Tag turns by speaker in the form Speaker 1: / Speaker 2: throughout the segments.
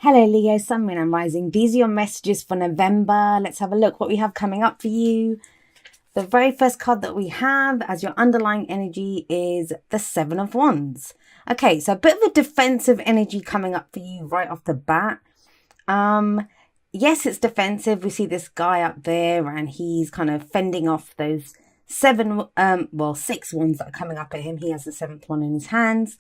Speaker 1: Hello, Leo, Sun, Moon, and Rising. These are your messages for November. Let's have a look what we have coming up for you. The very first card that we have as your underlying energy is the Seven of Wands. Okay, so a bit of a defensive energy coming up for you right off the bat. Yes, it's defensive. We see this guy up there and he's kind of fending off those six wands that are coming up at him. He has the seventh one in his hands.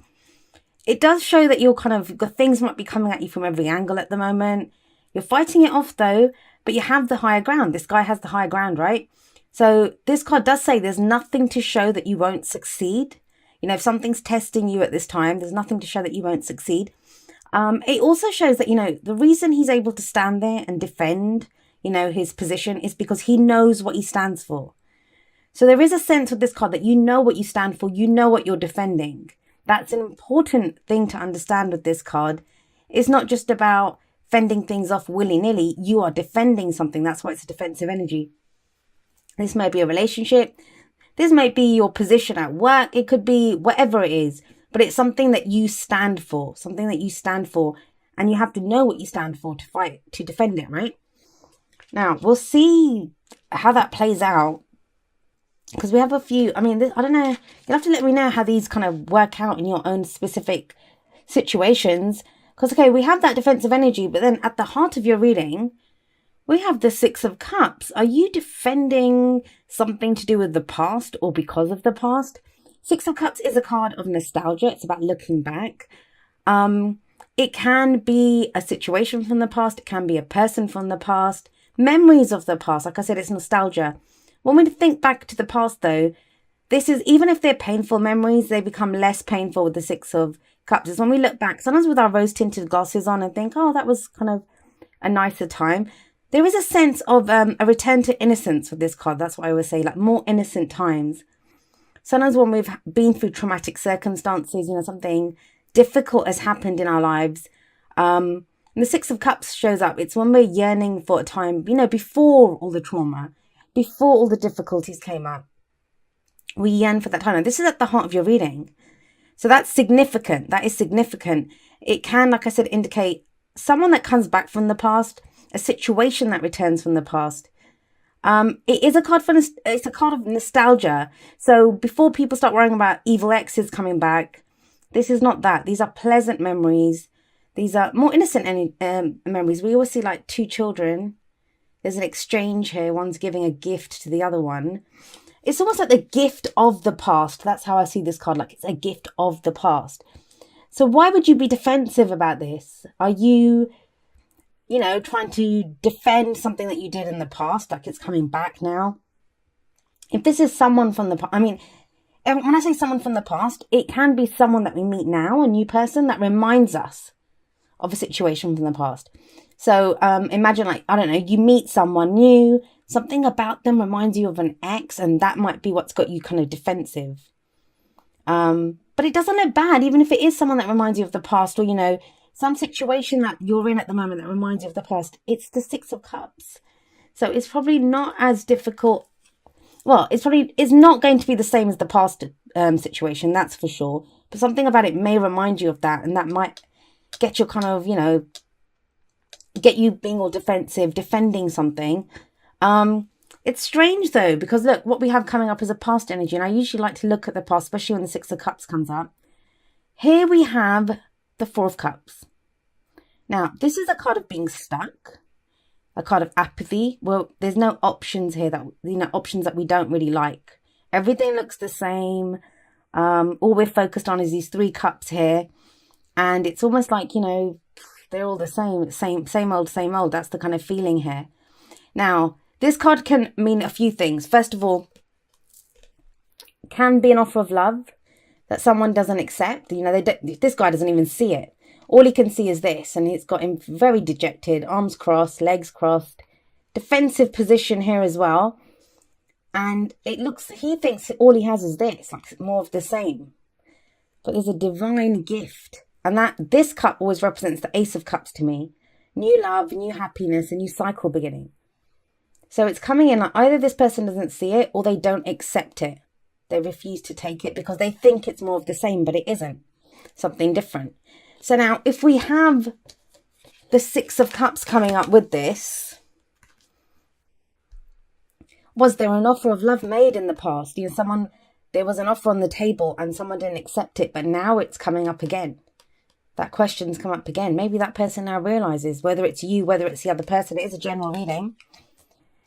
Speaker 1: It does show that you're things might be coming at you from every angle at the moment. You're fighting it off though, but you have the higher ground. This guy has the higher ground, right? So this card does say there's nothing to show that you won't succeed. You know, if something's testing you at this time, there's nothing to show that you won't succeed. It also shows that, the reason he's able to stand there and defend, his position is because he knows what he stands for. So there is a sense with this card that you know what you stand for. You know what you're defending. That's an important thing to understand with this card. It's not just about fending things off willy-nilly. You are defending something. That's why it's a defensive energy. This may be a relationship. This might be your position at work. It could be whatever it is. But it's something that you stand for. Something that you stand for. And you have to know what you stand for to fight, to defend it, right? Now, we'll see how that plays out. Because we have a few, I don't know, you'll have to let me know how these kind of work out in your own specific situations. Because, okay, we have that defensive energy, but then at the heart of your reading, we have the Six of Cups. Are you defending something to do with the past or because of the past? Six of Cups is a card of nostalgia. It's about looking back. It can be a situation from the past. It can be a person from the past. Memories of the past. Like I said, it's nostalgia. When we think back to the past, though, this is, even if they're painful memories, they become less painful with the Six of Cups. It's when we look back, sometimes with our rose-tinted glasses on and think, oh, that was kind of a nicer time. There is a sense of a return to innocence with this card. That's what I always say, like more innocent times. Sometimes when we've been through traumatic circumstances, something difficult has happened in our lives. And the Six of Cups shows up. It's when we're yearning for a time, before all the trauma. Before all the difficulties came up, we yearn for that time. And this is at the heart of your reading. So that's significant. That is significant. It can, like I said, indicate someone that comes back from the past, a situation that returns from the past. It is a card it's a card of nostalgia. So before people start worrying about evil exes coming back, this is not that. These are pleasant memories. These are more innocent memories. We always see like two children. There's an exchange here. One's giving a gift to the other one. It's almost like the gift of the past. That's how I see this card. Like it's a gift of the past. So why would you be defensive about this? Are you, trying to defend something that you did in the past? Like it's coming back now? If this is someone from the past, when I say someone from the past, it can be someone that we meet now, a new person that reminds us of a situation from the past. So imagine you meet someone new, something about them reminds you of an ex, and that might be what's got you kind of defensive. But it doesn't look bad, even if it is someone that reminds you of the past, or, some situation that you're in at the moment that reminds you of the past. It's the Six of Cups. So it's probably not as difficult. Well, it's not going to be the same as the past situation, that's for sure. But something about it may remind you of that, and that might get you kind of, get you being all defensive, defending something. It's strange though, because look, what we have coming up is a past energy. And I usually like to look at the past, especially when the Six of Cups comes up. Here we have the Four of Cups. Now, this is a card of being stuck, a card of apathy. Well, there's no options here options that we don't really like. Everything looks the same. All we're focused on is these three cups here. And it's almost like, they're all the same old. That's the kind of feeling here. Now, this card can mean a few things. First of all, can be an offer of love that someone doesn't accept. This guy doesn't even see it. All he can see is this, and it's got him very dejected, arms crossed, legs crossed, defensive position here as well. And he thinks all he has is this, like more of the same. But there's a divine gift. And this cup always represents the Ace of Cups to me. New love, new happiness, a new cycle beginning. So it's coming in like either this person doesn't see it or they don't accept it. They refuse to take it because they think it's more of the same, but it isn't. Something different. So now if we have the Six of Cups coming up with this, was there an offer of love made in the past? You know, there was an offer on the table and someone didn't accept it, but now it's coming up again. That question's come up again. Maybe that person now realizes, whether it's you, whether it's the other person, it is a general reading.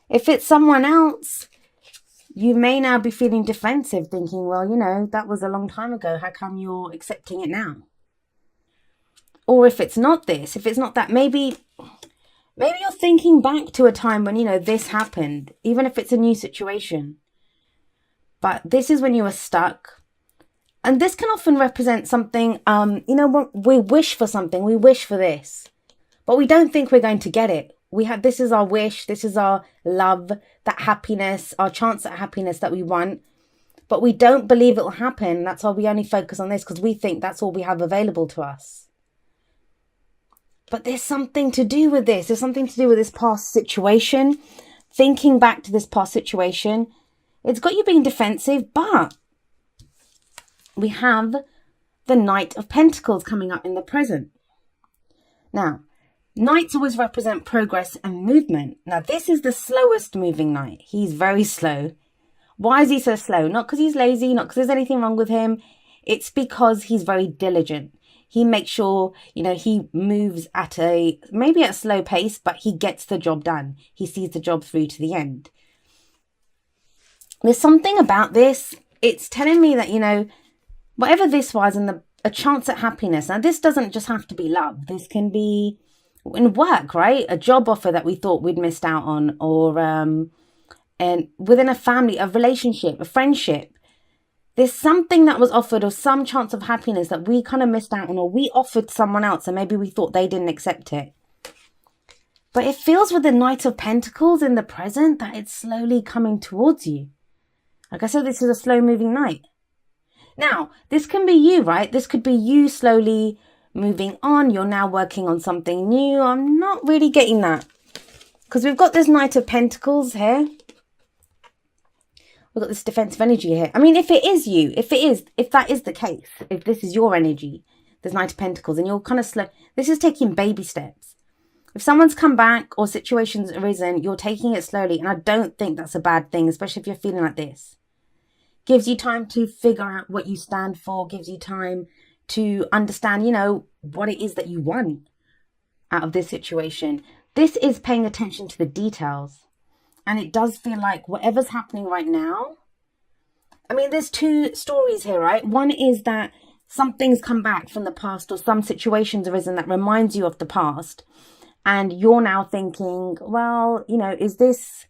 Speaker 1: If it's someone else, you may now be feeling defensive, thinking, well, you know, that was a long time ago. How come you're accepting it now? Or if it's not this, if it's not that, maybe you're thinking back to a time when, you know, this happened, even if it's a new situation. But this is when you were stuck. And this can often represent something, you know, we wish for something, we wish for this, but we don't think we're going to get it. This is our wish, this is our love, that happiness, our chance at happiness that we want, but we don't believe it will happen. That's why we only focus on this, because we think that's all we have available to us. But there's something to do with this. There's something to do with this past situation. Thinking back to this past situation, it's got you being defensive, but we have the Knight of Pentacles coming up in the present. Now, Knights always represent progress and movement. Now, this is the slowest moving knight. He's very slow. Why is he so slow? Not because he's lazy, not because there's anything wrong with him. It's because he's very diligent. He makes sure, you know, he moves at maybe at a slow pace, but he gets the job done. He sees the job through to the end. There's something about this. It's telling me that, you know, whatever this was, and a chance at happiness. Now, this doesn't just have to be love. This can be in work, right? A job offer that we thought we'd missed out on, or and within a family, a relationship, a friendship. There's something that was offered, or some chance of happiness that we kind of missed out on, or we offered someone else and maybe we thought they didn't accept it. But it feels with the Knight of Pentacles in the present that it's slowly coming towards you. Like I said, this is a slow moving knight. Now, this can be you, right? This could be you slowly moving on. You're now working on something new. I'm not really getting that, because we've got this Knight of Pentacles here. We've got this defensive energy here. I mean, if it is you, if that is the case, if this is your energy, this Knight of Pentacles, and you're kind of slow, this is taking baby steps. If someone's come back or situations arisen, you're taking it slowly. And I don't think that's a bad thing, especially if you're feeling like this. Gives you time to figure out what you stand for, gives you time to understand, you know, what it is that you want out of this situation. This is paying attention to the details. And it does feel like whatever's happening right now, I mean, there's two stories here, right? One is that something's come back from the past, or some situations arisen that reminds you of the past. And you're now thinking, well, you know, is this,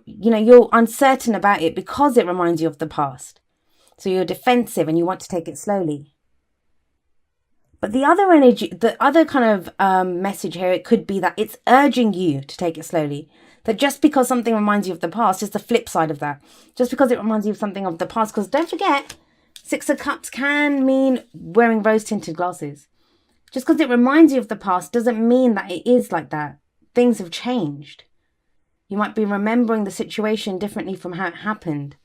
Speaker 1: you know, you're uncertain about it because it reminds you of the past. So you're defensive and you want to take it slowly. But the other energy, the other kind of message here, it could be that it's urging you to take it slowly. That just because something reminds you of the past is the flip side of that. Just because it reminds you of something of the past. Because don't forget, Six of Cups can mean wearing rose-tinted glasses. Just because it reminds you of the past doesn't mean that it is like that. Things have changed. You might be remembering the situation differently from how it happened.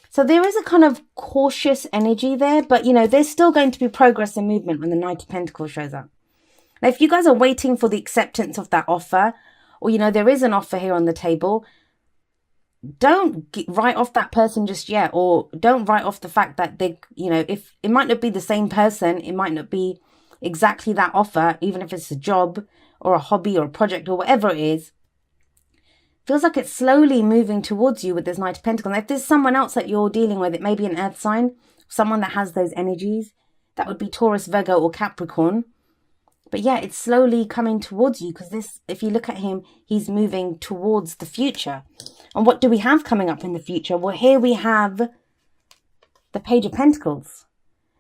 Speaker 1: So there is a kind of cautious energy there. But, you know, there's still going to be progress and movement when the Knight of Pentacles shows up. Now, if you guys are waiting for the acceptance of that offer, or, you know, there is an offer here on the table, don't write off that person just yet. Or don't write off the fact that they, you know, if it might not be the same person, it might not be exactly that offer, even if it's a job or a hobby or a project or whatever it is. Feels like it's slowly moving towards you with this Knight of Pentacles. And if there's someone else that you're dealing with, it may be an earth sign, someone that has those energies. That would be Taurus, Virgo or Capricorn. But yeah, it's slowly coming towards you, because this, if you look at him, he's moving towards the future. And what do we have coming up in the future? Well, here we have the Page of Pentacles.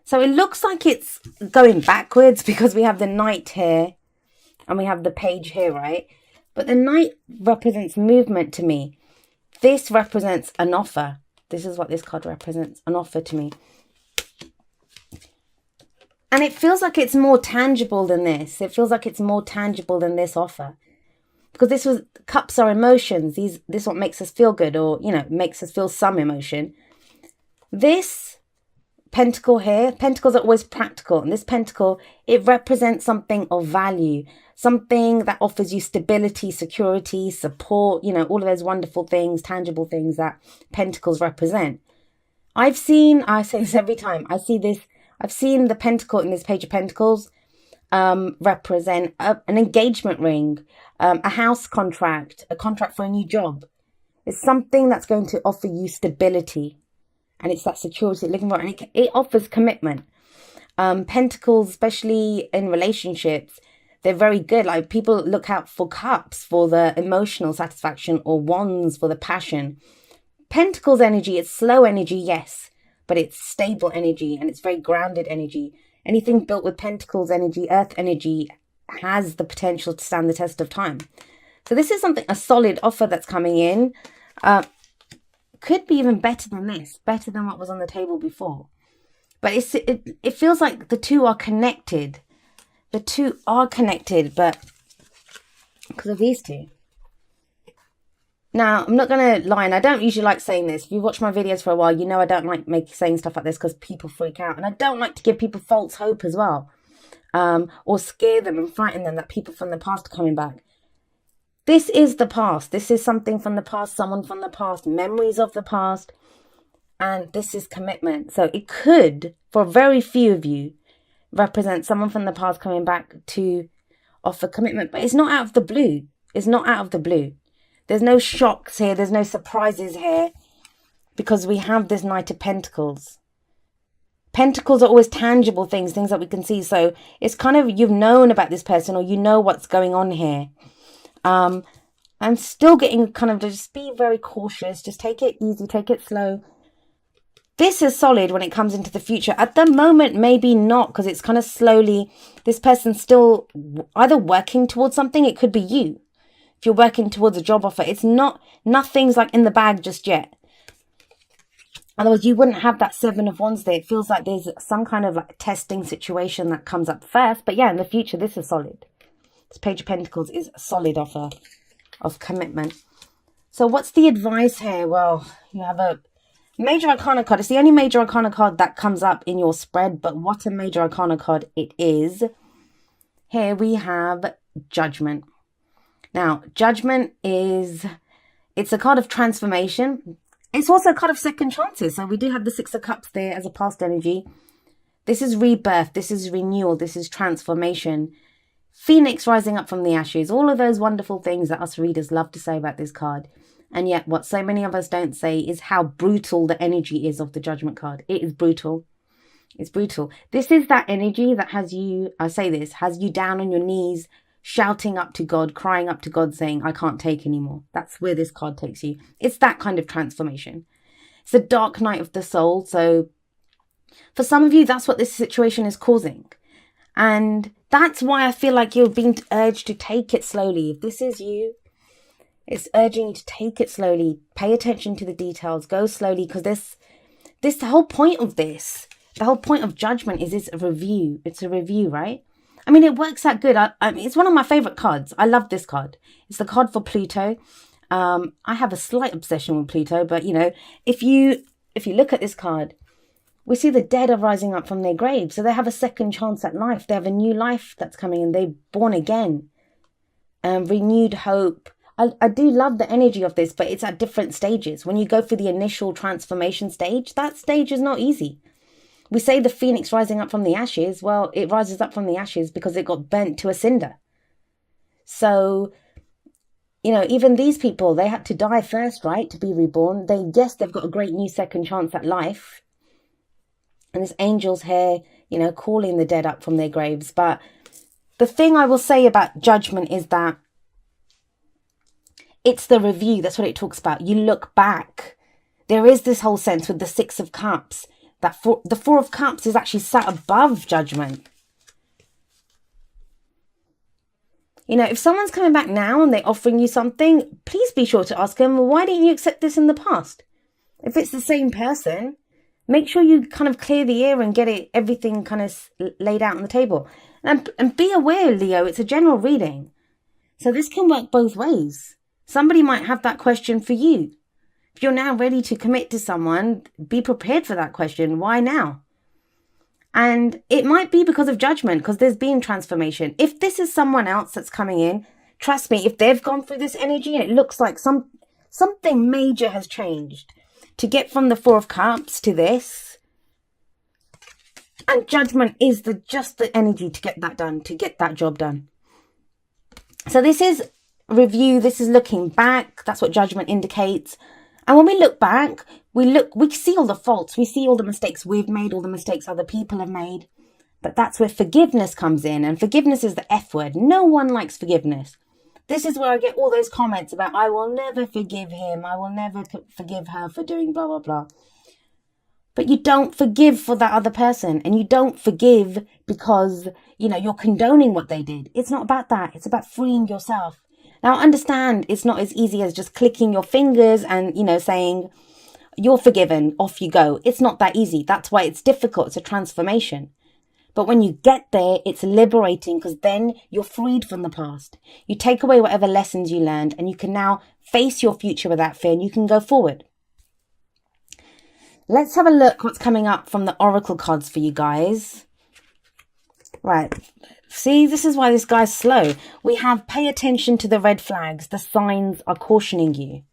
Speaker 1: So it looks like it's going backwards, because we have the Knight here and we have the Page here, right? But the Knight represents movement to me. This represents an offer. This is what this card represents, an offer to me. And it feels like it's more tangible than this. It feels like it's more tangible than this offer. Because this was, cups are emotions. This is what makes us feel good, or, you know, makes us feel some emotion. This pentacle here. Pentacles are always practical, and this pentacle, it represents something of value, something that offers you stability, security, support, you know, all of those wonderful things, tangible things that pentacles represent. I say this every time, I've seen the pentacle in this Page of Pentacles represent an engagement ring, a house contract, a contract for a new job. It's something that's going to offer you stability. And it's that security you're looking for. And it offers commitment. Pentacles, especially in relationships, they're very good. Like, people look out for cups for the emotional satisfaction, or wands for the passion. Pentacles energy, it's slow energy, yes, but it's stable energy, and it's very grounded energy. Anything built with pentacles energy, earth energy, has the potential to stand the test of time. So this is a solid offer that's coming in. Could be even better than this, better than what was on the table before. But it feels like the two are connected. The two are connected, but because of these two. Now, I'm not going to lie, and I don't usually like saying this. If you watch my videos for a while, you know I don't like saying stuff like this because people freak out. And I don't like to give people false hope as well. Or scare them and frighten them that people from the past are coming back. This is the past. This is something from the past, someone from the past, memories of the past. And this is commitment. So it could, for very few of you, represent someone from the past coming back to offer commitment. But it's not out of the blue. It's not out of the blue. There's no shocks here. There's no surprises here. Because we have this Knight of Pentacles. Pentacles are always tangible things that we can see. So it's kind of, you've known about this person, or you know what's going on here. I'm still getting kind of, just be very cautious. Just take it easy, take it slow. This is solid when it comes into the future. At the moment, maybe not, because it's kind of slowly, this person's still either working towards something. It could be you. If you're working towards a job offer, it's not, nothing's like in the bag just yet. Otherwise, you wouldn't have that Seven of Wands there. It feels like there's some kind of like testing situation that comes up first. But yeah, in the future, this is solid. This Page of Pentacles is a solid offer of commitment. So what's the advice here? Well, you have a Major Arcana card. It's the only Major Arcana card that comes up in your spread. But what a Major Arcana card it is. Here we have Judgment. Now, Judgment it's a card of transformation. It's also a card of second chances. So we do have the Six of Cups there as a past energy. This is rebirth. This is renewal. This is transformation. Phoenix rising up from the ashes. All of those wonderful things that us readers love to say about this card. And yet what so many of us don't say is how brutal the energy is of the Judgment card. It is brutal. It's brutal. This is that energy that has you, I say this, has you down on your knees, shouting up to God, crying up to God, saying, I can't take anymore. That's where this card takes you. It's that kind of transformation. It's a dark night of the soul. So for some of you, that's what this situation is causing. And that's why I feel like you're being urged to take it slowly. If this is you, it's urging you to take it slowly. Pay attention to the details. Go slowly, because the whole point of this, the whole point of Judgment is it's a review. It's a review, right? I mean, it works out good. I mean, it's one of my favorite cards. I love this card. It's the card for Pluto. I have a slight obsession with Pluto, but you know, if you look at this card, we see the dead are rising up from their graves. So they have a second chance at life. They have a new life that's coming in. They're born again. Renewed hope. I do love the energy of this, but it's at different stages. When you go through the initial transformation stage, that stage is not easy. We say the phoenix rising up from the ashes. Well, it rises up from the ashes because it got burnt to a cinder. So, you know, even these people, they had to die first, right, to be reborn. Yes, they've got a great new second chance at life. And this angel's here, you know, calling the dead up from their graves. But the thing I will say about Judgment is that it's the review. That's what it talks about. You look back. There is this whole sense with the Six of Cups that the Four of Cups is actually sat above Judgment. You know, if someone's coming back now and they're offering you something, please be sure to ask them, well, why didn't you accept this in the past? If it's the same person, make sure you kind of clear the air and get everything kind of laid out on the table. And be aware, Leo, it's a general reading. So this can work both ways. Somebody might have that question for you. If you're now ready to commit to someone, be prepared for that question. Why now? And it might be because of judgment, because there's been transformation. If this is someone else that's coming in, trust me, if they've gone through this energy and it looks like something major has changed to get from the Four of Cups to this, and judgment is just the energy to get that done, to get that job done. So this is review, this is looking back. That's what judgment indicates. And when we look back, we see all the faults, we see all the mistakes we've made, all the mistakes other people have made. But that's where forgiveness comes in. And forgiveness is the F word. No one likes forgiveness. This is where I get all those comments about, I will never forgive him, I will never forgive her for doing blah, blah, blah. But you don't forgive for that other person, and you don't forgive because, you're condoning what they did. It's not about that. It's about freeing yourself. Now, understand it's not as easy as just clicking your fingers and, saying, you're forgiven, off you go. It's not that easy. That's why it's difficult. It's a transformation. But when you get there, it's liberating, because then you're freed from the past. You take away whatever lessons you learned, and you can now face your future without fear, and you can go forward. Let's have a look what's coming up from the oracle cards for you guys. Right. See, this is why this guy's slow. We have pay attention to the red flags. The signs are cautioning you.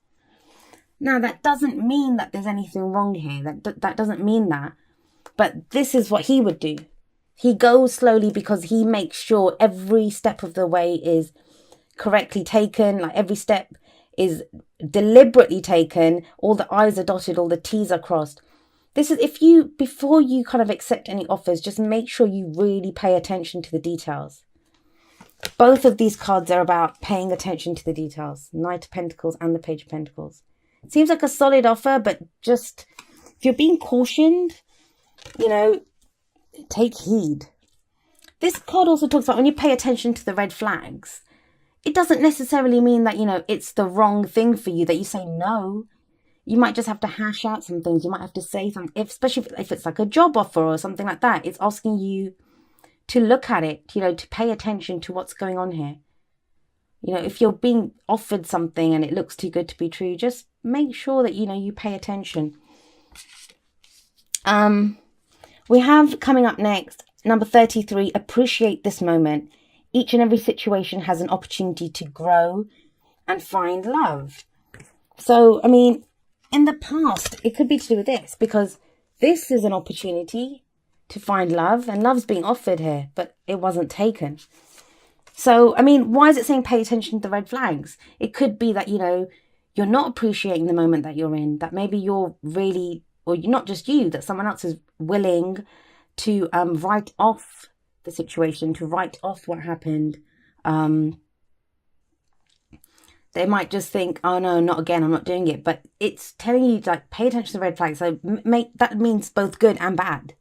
Speaker 1: Now, that doesn't mean that there's anything wrong here. That doesn't mean that. But this is what he would do. He goes slowly because he makes sure every step of the way is correctly taken. Like every step is deliberately taken. All the I's are dotted, all the T's are crossed. This is before you kind of accept any offers, just make sure you really pay attention to the details. Both of these cards are about paying attention to the details. Knight of Pentacles and the Page of Pentacles. It seems like a solid offer, but just if you're being cautioned, take heed. This card also talks about when you pay attention to the red flags, it doesn't necessarily mean that, it's the wrong thing for you, that you say no. You might just have to hash out some things. You might have to say something, especially if it's like a job offer or something like that. It's asking you to look at it, to pay attention to what's going on here. If you're being offered something and it looks too good to be true, just make sure that, you pay attention. We have coming up next, number 33, appreciate this moment. Each and every situation has an opportunity to grow and find love. So, in the past, it could be to do with this, because this is an opportunity to find love, and love's being offered here, but it wasn't taken. So, why is it saying pay attention to the red flags? It could be that, you're not appreciating the moment that you're in, that maybe you're really, or not just you, that someone else is willing to write off the situation, to write off what happened. They might just think, oh no, not again, I'm not doing it. But it's telling you, like, pay attention to the red flags. So that means both good and bad.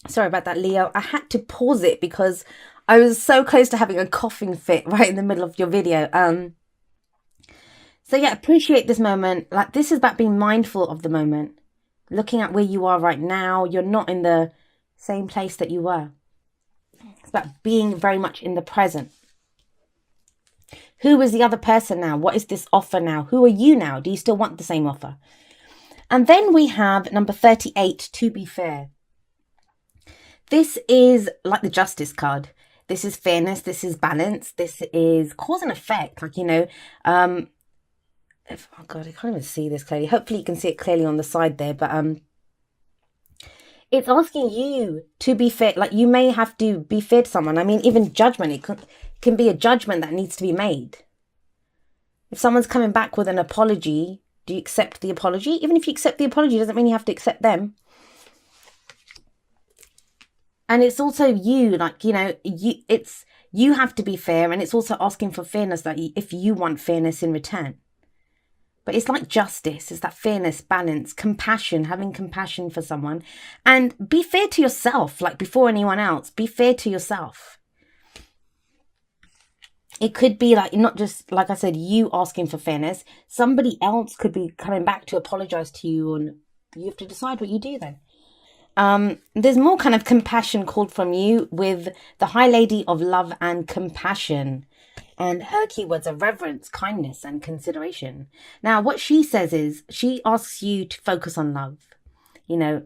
Speaker 1: Sorry about that, Leo. I had to pause it because I was so close to having a coughing fit right in the middle of your video. So yeah, appreciate this moment. Like, this is about being mindful of the moment. Looking at where you are right now. You're not in the same place that you were. It's about being very much in the present. Who is the other person now? What is this offer now? Who are you now? Do you still want the same offer? And then we have number 38, to be fair. This is like the Justice card. This is fairness. This is balance. This is cause and effect. Like, oh God, I can't even see this clearly. Hopefully you can see it clearly on the side there. But it's asking you to be fair. Like, you may have to be fair to someone. Even judgment. It can be a judgment that needs to be made. If someone's coming back with an apology, do you accept the apology? Even if you accept the apology, doesn't mean you have to accept them. And it's also you, like, you have to be fair. And it's also asking for fairness, that if you want fairness in return. But it's like justice. It's that fairness, balance, compassion, having compassion for someone. And be fair to yourself, like before anyone else. Be fair to yourself. It could be like, not just, like I said, you asking for fairness. Somebody else could be coming back to apologize to you, and you have to decide what you do then. There's more kind of compassion called from you with the High Lady of Love and Compassion. And her keywords are reverence, kindness, and consideration. Now, what she says is she asks you to focus on love. You know,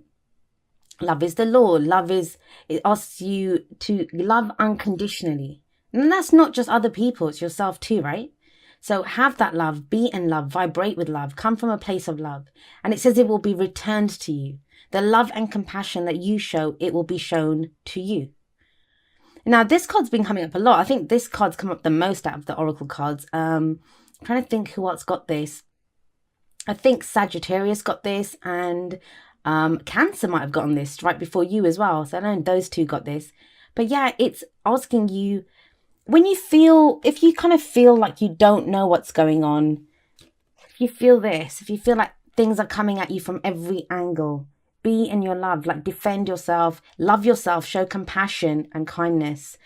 Speaker 1: love is the law. It asks you to love unconditionally. And that's not just other people, it's yourself too, right? So have that love, be in love, vibrate with love, come from a place of love. And it says it will be returned to you. The love and compassion that you show, it will be shown to you. Now, this card's been coming up a lot. I think this card's come up the most out of the Oracle cards. I'm trying to think who else got this. I think Sagittarius got this, and Cancer might have gotten this right before you as well. So I know those two got this. But yeah, it's asking you, if you kind of feel like you don't know what's going on, if you feel this, if you feel like things are coming at you from every angle, be in your love, like defend yourself, love yourself, show compassion and kindness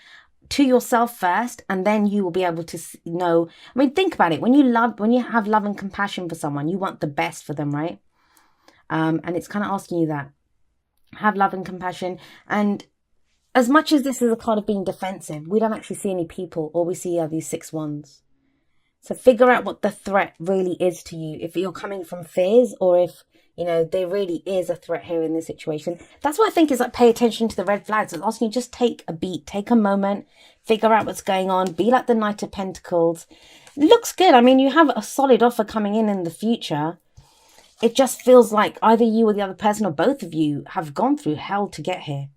Speaker 1: to yourself first, and then you will be able to know. I mean, think about it. When you have love and compassion for someone, you want the best for them, right? And it's kind of asking you that. Have love and compassion. And as much as this is a card of being defensive, we don't actually see any people. All we see are these 6 wands. So figure out what the threat really is to you. If you're coming from fears, or if, there really is a threat here in this situation. That's what I think is like, pay attention to the red flags. It's asking you just take a beat, take a moment, figure out what's going on, be like the Knight of Pentacles. It looks good. I mean, you have a solid offer coming in the future. It just feels like either you or the other person, or both of you, have gone through hell to get here.